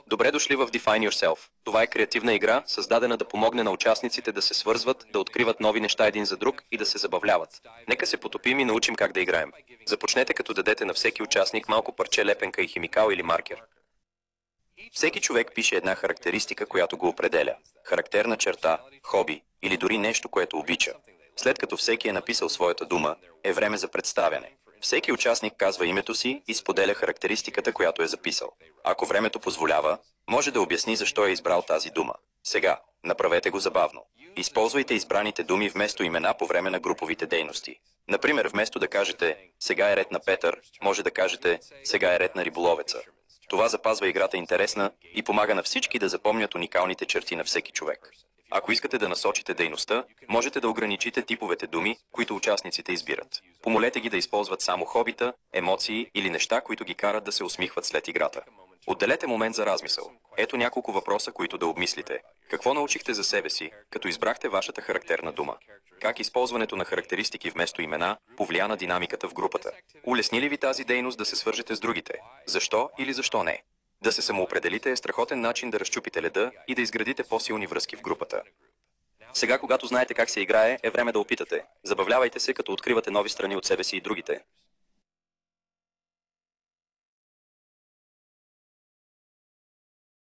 Добре дошли в Define Yourself. Това е креативна игра, създадена да помогне на участниците да се свързват, да откриват нови неща един за друг и да се забавляват. Нека се потопим и научим как да играем. Започнете като дадете на всеки участник малко парче лепенка и химикал или маркер. Всеки човек пише една характеристика, която го определя. Характерна черта, хоби или дори нещо, което обича. След като всеки е написал своята дума, е време за представяне. Всеки участник казва името си и споделя характеристиката, която е записал. Ако времето позволява, може да обясни защо е избрал тази дума. Сега, направете го забавно. Използвайте избраните думи вместо имена по време на груповите дейности. Например, вместо да кажете «Сега е ред на Петър», може да кажете «Сега е ред на риболовеца». Това запазва играта интересна и помага на всички да запомнят уникалните черти на всеки човек. Ако искате да насочите дейността, можете да ограничите типовете думи, които участниците избират. Помолете ги да използват само хобита, емоции или неща, които ги карат да се усмихват след играта. Отделете момент за размисъл. Ето няколко въпроса, които да обмислите. Какво научихте за себе си, като избрахте вашата характерна дума? Как използването на характеристики вместо имена повлия на динамиката в групата? Улесни ли ви тази дейност да се свържете с другите? Защо или защо не? Да се самоопределите е страхотен начин да разчупите леда и да изградите по-силни връзки в групата. Сега, когато знаете как се играе, е време да опитате. Забавлявайте се, като откривате нови страни от себе си и другите.